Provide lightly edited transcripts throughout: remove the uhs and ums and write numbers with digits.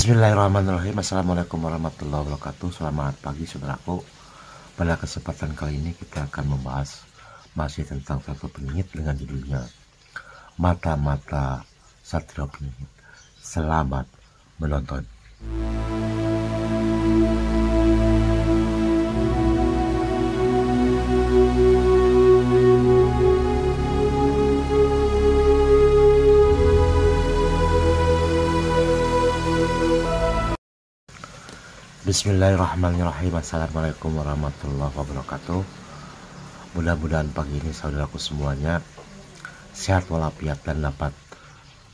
Bismillahirrahmanirrahim. Assalamualaikum warahmatullahi wabarakatuh. Selamat pagi saudaraku. Pada kesempatan kali ini kita akan membahas masih tentang satu penyihir dengan judulnya Mata-Mata Satrio Penyihir. Selamat menonton. Bismillahirrahmanirrahim. Assalamualaikum warahmatullahi wabarakatuh. Mudah-mudahan pagi ini saudaraku semuanya sehat walafiat dan dapat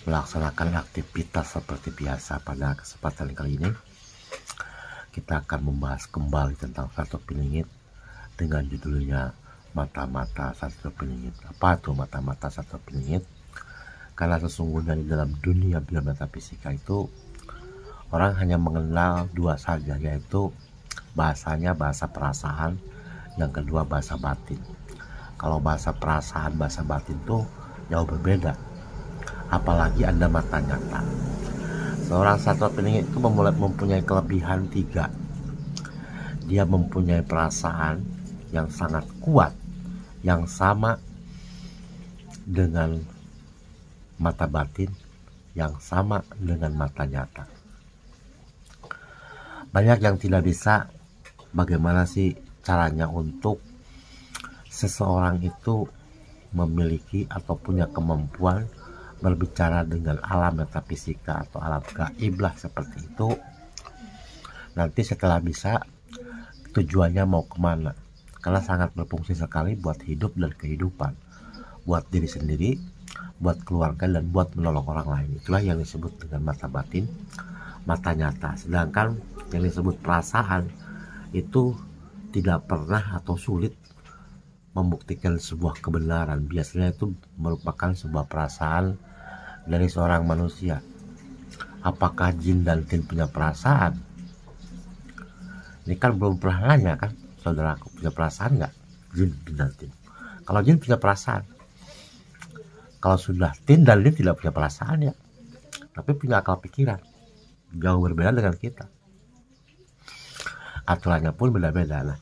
melaksanakan aktivitas seperti biasa. Pada kesempatan kali ini kita akan membahas kembali tentang satu penyihir dengan judulnya Mata-Mata Satrio Penyihir. Apa itu mata-mata Satrio Penyihir? Karena sesungguhnya di dalam dunia biometafisika itu orang hanya mengenal dua saja, yaitu bahasanya bahasa perasaan, yang kedua bahasa batin. Kalau bahasa perasaan, bahasa batin itu jauh berbeda, apalagi Anda mata nyata. Seorang satrio penyihir itu mempunyai kelebihan tiga. Dia mempunyai perasaan yang sangat kuat, yang sama dengan mata batin, yang sama dengan mata nyata. Banyak yang tidak bisa bagaimana sih caranya untuk seseorang itu memiliki atau punya kemampuan berbicara dengan alam metafisika atau alam gaib lah seperti itu. Nanti setelah bisa, tujuannya mau kemana? Karena sangat berfungsi sekali buat hidup dan kehidupan, buat diri sendiri, buat keluarga, dan buat menolong orang lain. Itulah yang disebut dengan mata batin, mata nyata. Sedangkan yang disebut perasaan itu tidak pernah atau sulit membuktikan sebuah kebenaran. Biasanya itu merupakan sebuah perasaan dari seorang manusia. Apakah jin dan jin punya perasaan? Ini kan belum pernah nanya kan, saudaraku, punya perasaan nggak jin dan jin? Kalau jin punya perasaan, kalau sudah jin dan jin tidak punya perasaan ya, tapi punya akal pikiran. Jauh berbeda dengan kita. Aturannya pun beda-beda. Nah,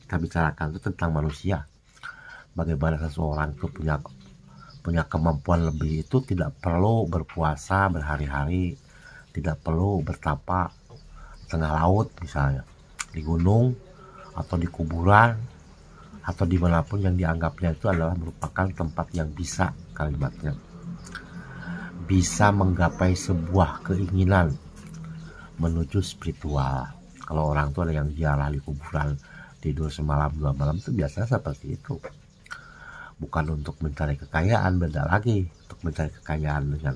kita bicarakan itu tentang manusia. Bagaimana seseorang itu punya kemampuan lebih, itu tidak perlu berpuasa berhari-hari, tidak perlu bertapa tengah laut misalnya, di gunung atau di kuburan atau dimanapun yang dianggapnya itu adalah merupakan tempat yang bisa, kalimatnya bisa menggapai sebuah keinginan menuju spiritual. Kalau orang tuh ada yang ziarah di kuburan, tidur semalam 2 malam, itu biasanya seperti itu. Bukan untuk mencari kekayaan, beda lagi. Untuk mencari kekayaan dengan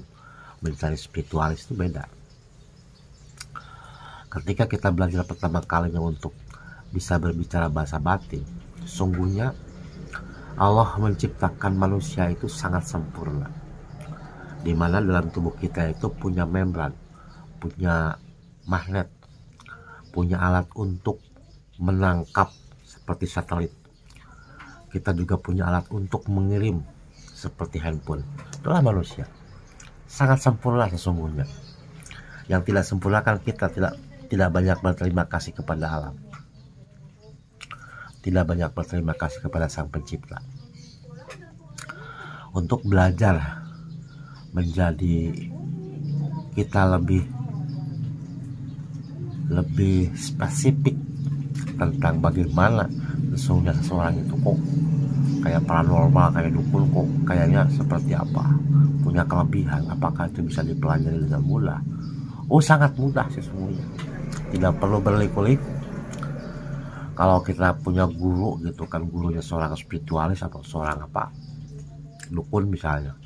mencari spiritualis itu beda. Ketika kita belajar pertama kalinya untuk bisa berbicara bahasa batin, sesungguhnya Allah menciptakan manusia itu sangat sempurna, dimana dalam tubuh kita itu punya membran, punya magnet, punya alat untuk menangkap seperti satelit. Kita juga punya alat untuk mengirim seperti handphone. Itulah manusia. Sangat sempurna sesungguhnya. Yang tidak sempurna kan kita tidak banyak berterima kasih kepada alam. Tidak banyak berterima kasih kepada Sang Pencipta. Untuk belajar menjadi kita lebih spesifik tentang bagaimana sesungguhnya seseorang itu kok kayak paranormal, kayak dukun, kok kayaknya seperti apa, punya kelebihan, apakah itu bisa dipelajari dengan mudah? Oh, sangat mudah sesungguhnya, tidak perlu berliku-liku. Kalau kita punya guru gitu kan, gurunya seorang spiritualis atau seorang dukun misalnya,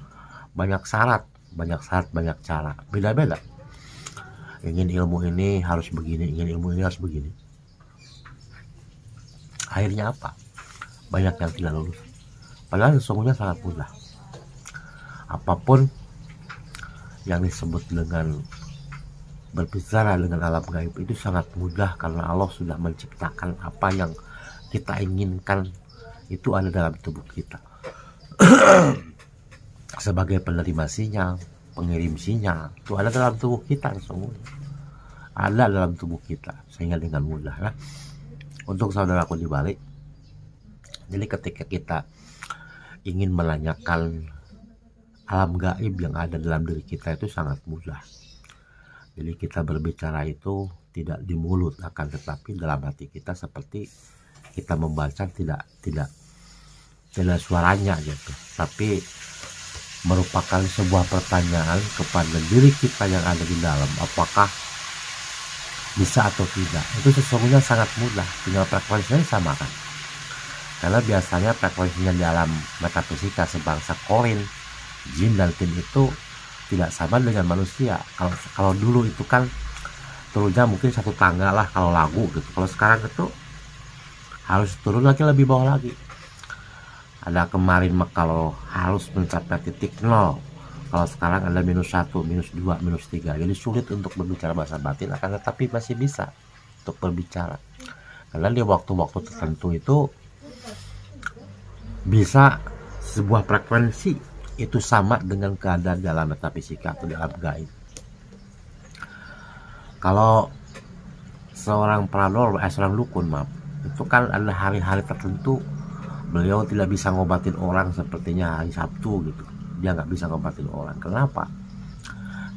banyak syarat, banyak cara, beda-beda. Ingin ilmu ini harus begini, ingin ilmu ini harus begini. Akhirnya apa? Banyak yang tidak lulus. Padahal sesungguhnya sangat mudah. Apapun yang disebut dengan berbicara dengan alam gaib itu sangat mudah, karena Allah sudah menciptakan apa yang kita inginkan itu ada dalam tubuh kita. Sebagai penerima sinyal, pengirim sinyal, itu ada dalam tubuh kita sesungguhnya. ada dalam tubuh kita sehingga dengan mudah. Nah, untuk saudaraku di balik, jadi ketika kita ingin menanyakan alam gaib yang ada dalam diri kita itu sangat mudah. Jadi kita berbicara itu tidak di mulut, akan tetapi dalam hati kita, seperti kita membaca tidak suaranya gitu, tapi merupakan sebuah pertanyaan kepada diri kita yang ada di dalam, apakah bisa atau tidak. Itu sesungguhnya sangat mudah, tinggal frekuensinya disamakan. Karena biasanya frekuensinya di alam metafisika sebangsa korin, jin dan tin itu tidak sama dengan manusia. Kalau dulu itu kan turunnya mungkin satu tangga lah kalau lagu gitu. Kalau sekarang itu harus turun lagi lebih bawah lagi. Ada kemarin kalau harus mencapai titik 0, kalau sekarang ada -1, -2, -3. Jadi sulit untuk berbicara bahasa batin, akan tetapi masih bisa untuk berbicara. Karena di waktu-waktu tertentu itu bisa sebuah frekuensi itu sama dengan keadaan dalam metafisika atau dalam gaib. Kalau seorang seorang dukun, itu kan ada hari-hari tertentu beliau tidak bisa ngobatin orang, sepertinya hari Sabtu gitu. Dia nggak bisa ngobatin orang. Kenapa?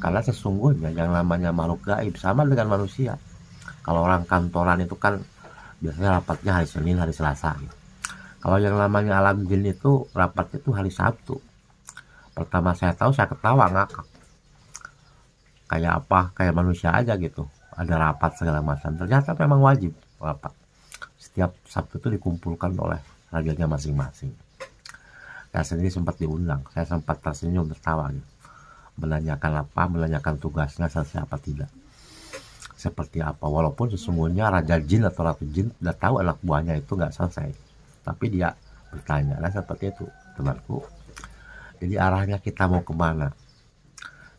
Karena sesungguhnya yang namanya makhluk gaib sama dengan manusia. Kalau orang kantoran itu kan biasanya rapatnya hari Senin, hari Selasa gitu. Kalau yang namanya alam jin itu rapatnya itu hari Sabtu. Pertama saya tahu, saya ketawa ngakak. Kayak apa? Kayak manusia aja gitu. Ada rapat segala macam. Ternyata memang wajib rapat. Setiap Sabtu itu dikumpulkan oleh ragilnya masing-masing. Saya sendiri sempat diundang. Saya sempat tersenyum tertawa gitu. Menanyakan tugasnya selesai apa tidak. Seperti apa. Walaupun sesungguhnya raja jin atau ratu jin sudah tahu anak buahnya itu nggak selesai. Tapi dia bertanya. Nah seperti itu temanku. Jadi arahnya kita mau kemana?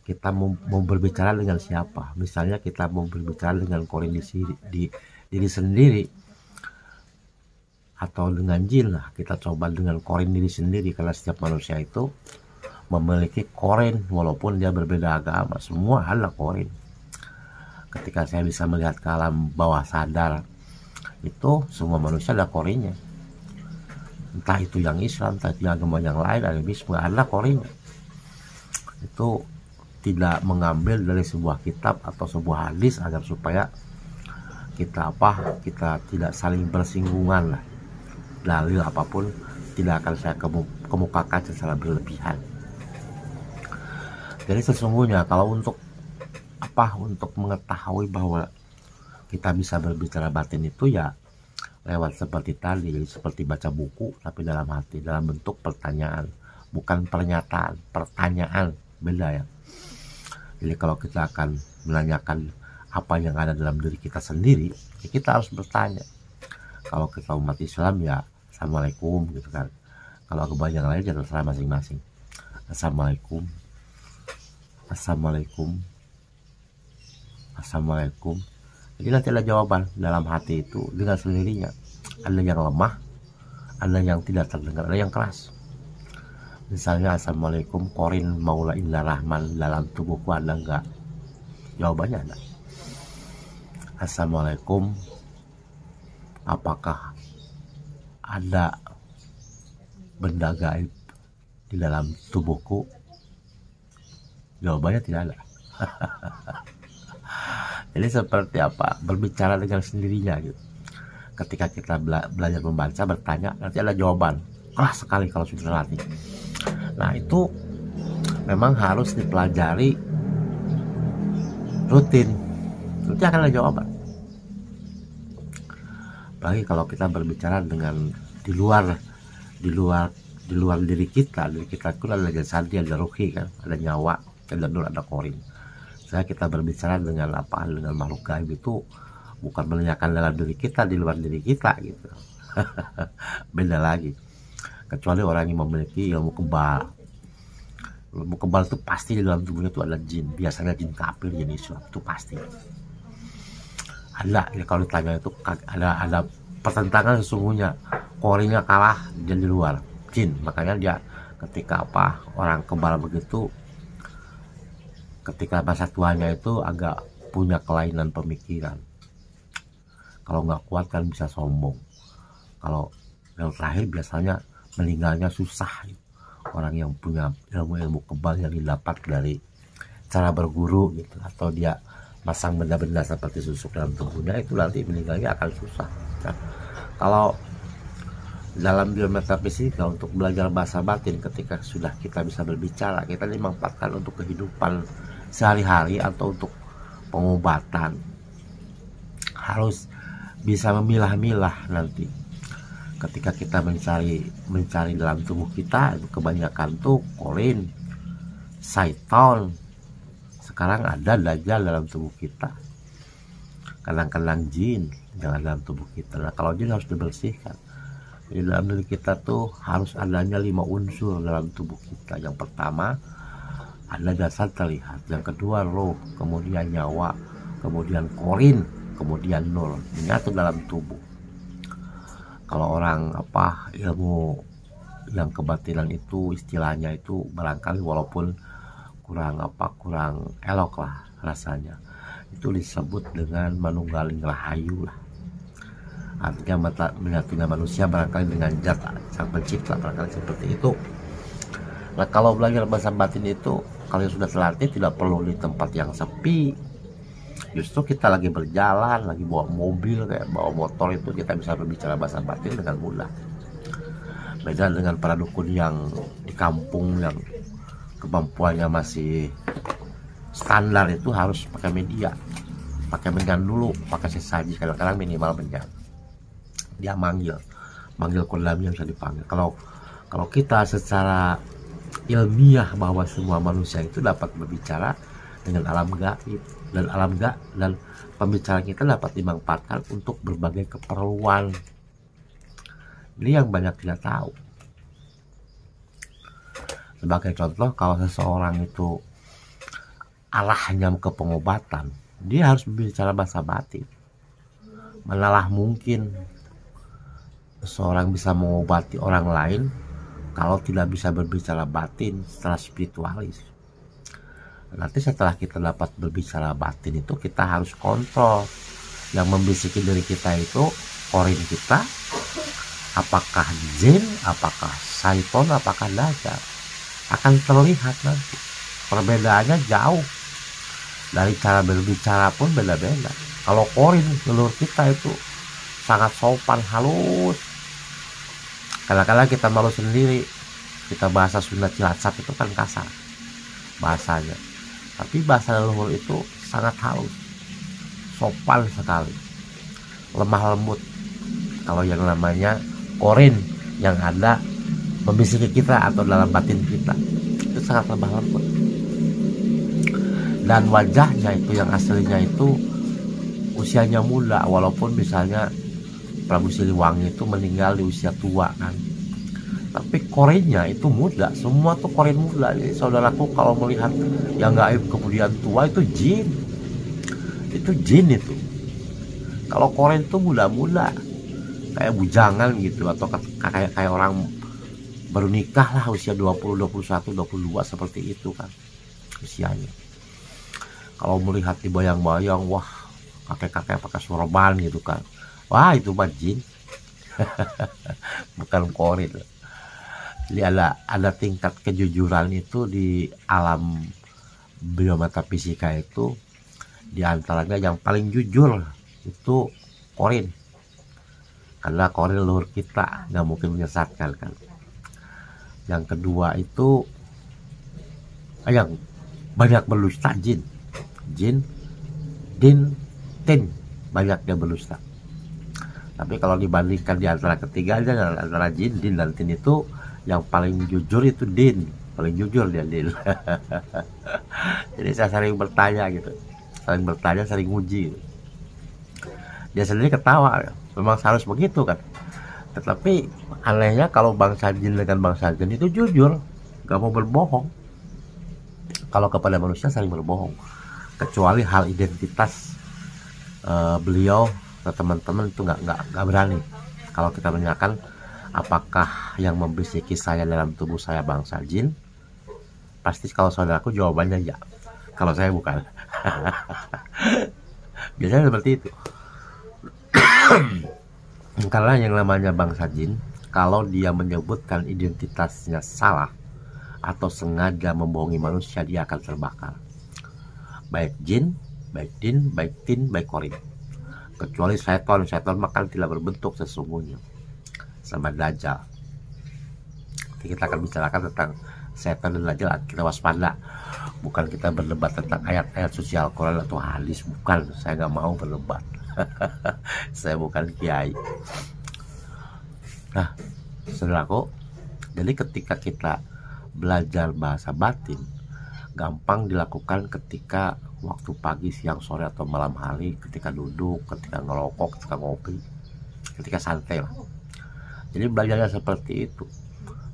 Kita mau berbicara dengan siapa? Misalnya kita mau berbicara dengan korin di diri sendiri, atau dengan jin lah, kita coba dengan korin diri sendiri. Karena setiap manusia itu memiliki korin, walaupun dia berbeda agama, semua adalah korin. Ketika saya bisa melihat ke alam bawah sadar, itu semua manusia ada korinnya. Entah itu yang Islam, entah itu yang agama yang lain, animisme, adalah korinnya. Itu tidak mengambil dari sebuah kitab atau sebuah hadis agar supaya kita tidak saling bersinggungan lah. Dalil apapun tidak akan saya kemukakan secara berlebihan. Jadi sesungguhnya kalau untuk mengetahui bahwa kita bisa berbicara batin itu ya lewat seperti tadi, jadi seperti baca buku tapi dalam hati, dalam bentuk pertanyaan, bukan pernyataan, pertanyaan, beda ya. Jadi kalau kita akan menanyakan apa yang ada dalam diri kita sendiri, ya kita harus bertanya. Kalau kita umat Islam ya Assalamualaikum gitu kan. Kalau agama yang lain ya terserah masing-masing. Assalamualaikum, Assalamualaikum, Assalamualaikum. Jadi nanti ada jawaban dalam hati itu dengan sendirinya. Ada yang lemah, ada yang tidak terdengar, ada yang keras. Misalnya Assalamualaikum korin maula illa rahman, dalam tubuhku ada enggak? Jawabannya ada. Assalamualaikum, apakah ada benda gaib di dalam tubuhku? Jawabannya tidak ada. Jadi seperti apa? Berbicara dengan sendirinya gitu. Ketika kita belajar membaca, bertanya, nanti ada jawaban. Keras sekali kalau sudah terlatih. Nah itu memang harus dipelajari rutin. Nanti akan ada jawaban. Apalagi kalau kita berbicara dengan di luar diri kita itu ada jasadi, ada ruhi kan, ada nyawa, ada nur, ada korin. Saya kita berbicara dengan dengan makhluk gaib itu bukan menanyakan dalam diri kita, di luar diri kita gitu. Beda lagi. Kecuali orang yang memiliki ilmu kebal. Ilmu kebal itu pasti di dalam tubuhnya itu ada jin. Biasanya jin kafir, jin Islam, itu pasti. Ada ya, kalau ditanya itu ada pertentangan sesungguhnya. Korinnya kalah, jin di luar, jin. Makanya dia ketika orang kebal begitu, ketika masa tuanya itu agak punya kelainan pemikiran. Kalau nggak kuat kan bisa sombong. Kalau yang terakhir biasanya meninggalnya susah. Orang yang punya ilmu-ilmu kebal yang didapat dari cara berguru gitu, atau dia masang benda-benda seperti susuk dalam tubuhnya, itu nanti meninggalnya akan susah. Nah, kalau dalam biometafisika untuk belajar bahasa batin, ketika sudah kita bisa berbicara, kita dimanfaatkan untuk kehidupan sehari-hari atau untuk pengobatan. Harus bisa memilah-milah nanti ketika kita mencari dalam tubuh kita, itu kebanyakan tuh korin, syaiton. Sekarang ada dajjal dalam tubuh kita, kadang-kadang jin yang ada dalam tubuh kita. Nah, kalau jin harus dibersihkan. Di dalam diri kita tuh harus adanya 5 unsur dalam tubuh kita. Yang pertama ada dasar terlihat, yang kedua roh, kemudian nyawa, kemudian korin, kemudian nur, menyatu dalam tubuh. Kalau orang ilmu yang kebatinan itu istilahnya itu barangkali walaupun kurang elok lah rasanya, itu disebut dengan manunggaling rahayu lah. Artinya menyatunya manusia barangkali dengan zat sang pencipta, barangkali seperti itu. Nah, kalau belajar bahasa batin itu, kalau sudah terlatih tidak perlu di tempat yang sepi. Justru kita lagi berjalan, lagi bawa mobil, kayak bawa motor, itu kita bisa berbicara bahasa batin dengan mudah. Beda dengan para dukun yang di kampung yang kemampuannya masih standar, itu harus pakai media, pakai menyan dulu, pakai sesaji, kadang-kadang minimal menyan. Dia manggil kodamnya bisa dipanggil. Kalau kita secara ilmiah bahwa semua manusia itu dapat berbicara dengan alam gaib, dan pembicaraan kita dapat dimanfaatkan untuk berbagai keperluan. Ini yang banyak tidak tahu. Sebagai contoh, kalau seseorang itu arahnya ke pengobatan, dia harus berbicara bahasa batin. Manalah mungkin seseorang bisa mengobati orang lain kalau tidak bisa berbicara batin secara spiritualis. Nanti setelah kita dapat berbicara batin itu, kita harus kontrol yang membisiki diri kita itu, korin kita, apakah jin, apakah syaiton, apakah dajjal. Akan terlihat nanti perbedaannya jauh. Dari cara berbicara pun beda-beda. Kalau korin leluhur kita itu sangat sopan, halus. Kadang-kadang kita malu sendiri, kita bahasa Sunda Cilacap itu kan kasar bahasanya, tapi bahasa leluhur itu sangat halus, sopan sekali, lemah lembut. Kalau yang namanya korin yang ada membisiki kita atau dalam batin kita, itu sangat lemah lembut. Dan wajahnya itu yang aslinya itu usianya muda, walaupun misalnya Prabu Siliwangi itu meninggal di usia tua kan, tapi korinnya itu muda, semua tuh korin muda. Jadi saudaraku, kalau melihat yang gaib kemudian tua, itu jin. Itu kalau korin itu muda-muda, kayak bujangan gitu, atau kayak orang baru nikah lah, usia 20, 21, 22 seperti itu kan usianya. Kalau melihat dibayang-bayang, wah kakek-kakek pakai sorban gitu kan, wah itu mah jin. Bukan korin. Jadi ada tingkat kejujuran itu di alam biometafisika itu. Di antaranya yang paling jujur itu korin, karena korin leluhur kita, nggak mungkin menyesatkan kan. Yang kedua itu yang banyak berdusta, jin, din, tin, banyak dia berdusta. Tapi kalau dibandingkan di antara ketiganya, antara jin, din, dan tin, itu yang paling jujur itu din, paling jujur dia din. Jadi saya sering bertanya gitu, sering uji gitu. Dia sendiri ketawa, memang harus begitu kan. Tetapi anehnya kalau bangsa jin dengan bangsa jin itu jujur, gak mau berbohong. Kalau kepada manusia sering berbohong, kecuali hal identitas beliau atau teman-teman itu nggak berani. Kalau kita menanyakan apakah yang membisiki saya dalam tubuh saya bangsa jin, pasti kalau saudaraku jawabannya ya. Kalau saya bukan. Biasanya seperti itu. Karena yang namanya bangsa jin, kalau dia menyebutkan identitasnya salah atau sengaja membohongi manusia, dia akan terbakar. Baik jin, baik jin, baik tin, baik korin. Kecuali setan makan tidak berbentuk sesungguhnya, sama dajjal. Kita akan bicarakan tentang setan dan dajjal. Kita waspada, bukan kita berdebat tentang ayat-ayat suci Al-Quran atau hadis, bukan. Saya nggak mau berdebat. Saya bukan kiai. Nah, saudaraku, jadi ketika kita belajar bahasa batin, gampang dilakukan ketika waktu pagi, siang, sore, atau malam hari, ketika duduk, ketika ngerokok, ketika ngopi, ketika santai lah. Jadi belajarnya seperti itu,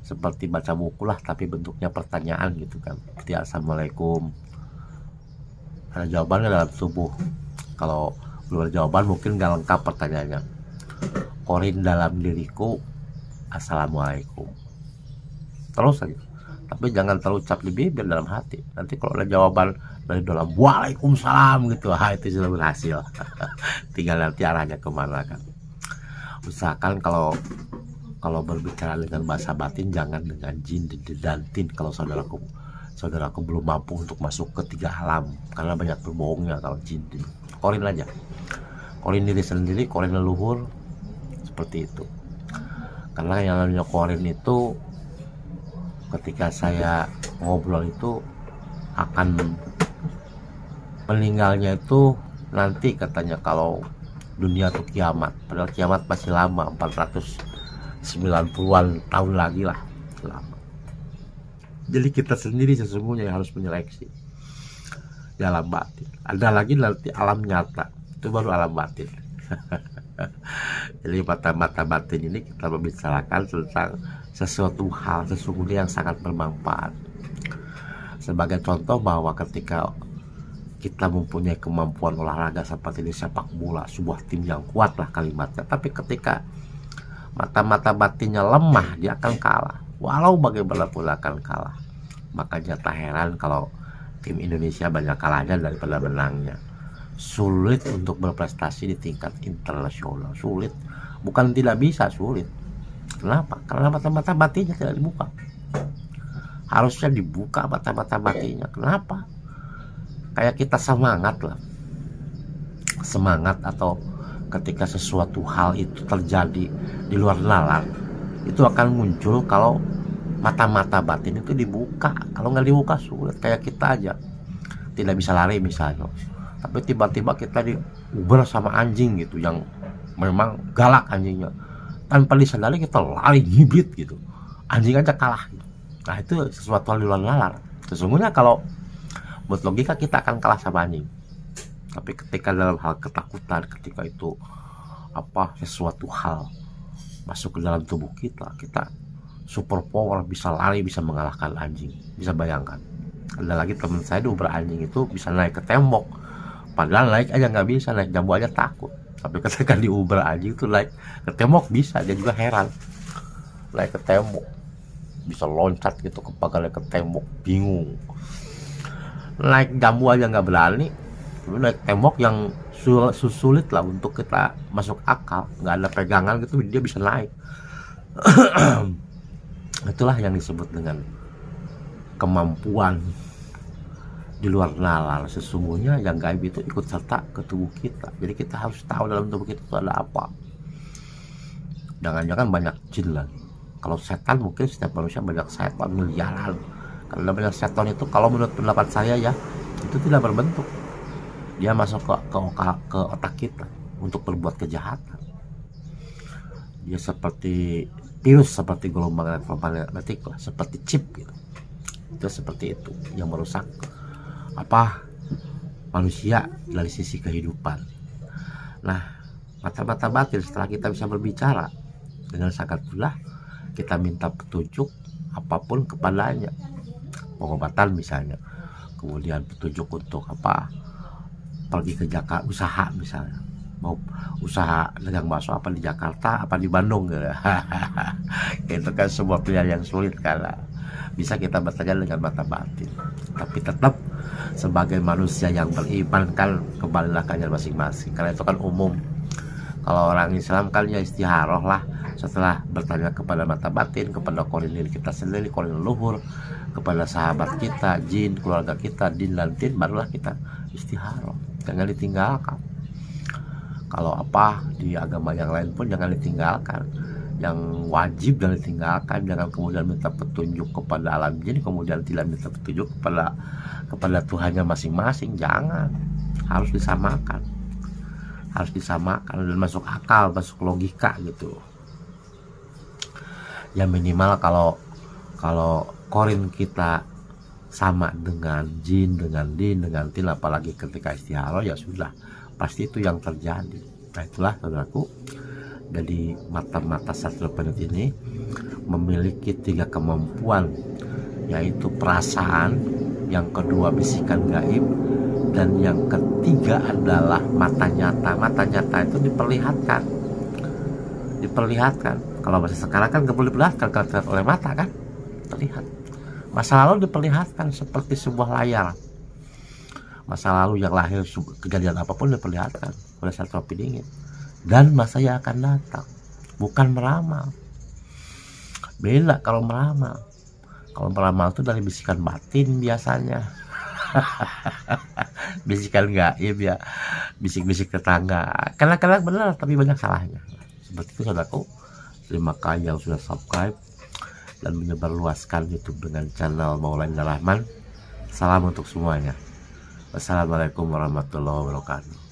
seperti baca buku lah, tapi bentuknya pertanyaan gitu kan. Seperti assalamualaikum, ada jawabannya dalam tubuh. Kalau belum ada jawaban mungkin gak lengkap pertanyaannya. Korin dalam diriku, assalamualaikum, terus aja. Tapi jangan terucap di bibir, dalam hati. Nanti kalau ada jawaban dari dalam, waalaikumsalam gitu, itu sudah berhasil. Tinggal nanti arahnya kemana kan. Usahakan kalau berbicara dengan bahasa batin, jangan dengan jin dan tin. Kalau saudaraku belum mampu untuk masuk ke 3 alam, karena banyak berbohongnya kalau jin. Korin aja, korin diri sendiri, korin leluhur, seperti itu. Karena yang namanya korin itu, ketika saya ngobrol itu akan meninggalnya itu nanti katanya kalau dunia itu kiamat. Padahal kiamat masih lama, 490-an tahun lagi lah, lama. Jadi kita sendiri sesungguhnya yang harus menyeleksi dalam batin. Ada lagi nanti alam nyata, itu baru alam batin. Jadi mata-mata batin ini kita membicarakan tentang sesuatu hal sesungguhnya yang sangat bermanfaat. Sebagai contoh bahwa ketika kita mempunyai kemampuan olahraga seperti di sepak bola, sebuah tim yang kuat lah kalimatnya, tapi ketika mata-mata batinnya lemah, dia akan kalah. Walau bagaimanapun akan kalah. Makanya tak heran kalau tim Indonesia banyak kalahnya daripada menangnya. Sulit untuk berprestasi di tingkat internasional, sulit. Bukan tidak bisa, sulit. Kenapa? Karena mata-mata batinnya tidak dibuka. Harusnya dibuka mata-mata batinnya. Kenapa? Kayak kita semangat lah. Semangat atau ketika sesuatu hal itu terjadi di luar nalar, itu akan muncul kalau mata-mata batin itu dibuka. Kalau nggak dibuka sulit. Kayak kita aja tidak bisa lari misalnya, tapi tiba-tiba kita diuber sama anjing gitu yang memang galak anjingnya, tanpa disadari kita lari hibrit gitu, anjing aja kalah gitu. Nah itu sesuatu hal di luar nalar. Sesungguhnya kalau buat logika kita akan kalah sama anjing, tapi ketika dalam hal ketakutan, ketika itu sesuatu hal masuk ke dalam tubuh kita, kita super power, bisa lari, bisa mengalahkan anjing. Bisa bayangkan, ada lagi teman saya diuber anjing itu bisa naik ke tembok, padahal naik aja nggak bisa, naik jambu aja takut. Tapi ketika diuber anjing itu naik ke tembok bisa, dia juga heran. Naik ke tembok bisa loncat gitu ke pagar, ke tembok bingung. Naik jambu aja nggak berani, naik tembok yang sulit lah untuk kita masuk akal, nggak ada pegangan gitu dia bisa naik. Itulah yang disebut dengan kemampuan di luar nalar. Sesungguhnya yang gaib itu ikut serta ke tubuh kita. Jadi kita harus tahu dalam tubuh kita itu ada apa. Jangan-jangan banyak jin lagi. Kalau setan mungkin setiap manusia banyak setan miliaran. Karena banyak setan itu, kalau menurut pendapat saya ya, itu tidak berbentuk. Dia masuk ke otak kita untuk berbuat kejahatan. Dia seperti virus, seperti gelombang elektromagnetik lah, seperti chip gitu. Itu seperti itu yang merusak manusia dari sisi kehidupan. Nah, mata-mata batin setelah kita bisa berbicara dengan sangat mudah, kita minta petunjuk apapun kepadanya, pengobatan misalnya, kemudian petunjuk untuk pergi ke Jakarta, usaha misalnya, mau usaha dagang bakso di Jakarta di Bandung gitu. Itu kan sebuah pilihan yang sulit, karena bisa kita bertanya dengan mata batin, tapi tetap sebagai manusia yang beriman kan kembalilah kalian masing-masing, karena itu kan umum. Kalau orang Islam kan ya istiharoh lah, setelah bertanya kepada mata batin, kepada korin diri kita sendiri, korin luhur, kepada sahabat kita, jin, keluarga kita, din dan tin, barulah kita istiharoh. Jangan ditinggalkan. Kalau apa di agama yang lain pun jangan ditinggalkan. Yang wajib jangan ditinggalkan. Jangan kemudian minta petunjuk kepada alam jin, kemudian tidak minta petunjuk kepada Tuhannya masing-masing. Jangan. Harus disamakan. Harus disamakan dan masuk akal, masuk logika gitu. Ya minimal kalau korin kita sama dengan jin, dengan din, dengan tin, apalagi ketika istiharoh, ya sudah, pasti itu yang terjadi. Nah itulah saudaraku, jadi mata-mata sastra penit ini memiliki 3 kemampuan, yaitu perasaan, yang kedua bisikan gaib, dan yang ketiga adalah mata nyata. Mata nyata itu diperlihatkan. Kalau bahasa sekarang kan nggak boleh diperlihatkan, kalau terlihat oleh mata kan terlihat. Masa lalu diperlihatkan seperti sebuah layar. Masa lalu yang lahir kejadian apapun diperlihatkan oleh satu api dingin. Dan masa yang akan datang, bukan meramal. Beda kalau meramal. Kalau meramal itu dari bisikan batin biasanya. Bisikan gaib ya, bisik-bisik tetangga. Kadang-kadang benar tapi banyak salahnya. Seperti itu saudaraku. Terima kasih yang sudah subscribe dan menyebarluaskan YouTube dengan channel Maulana Rahman. Salam untuk semuanya. Wassalamualaikum warahmatullahi wabarakatuh.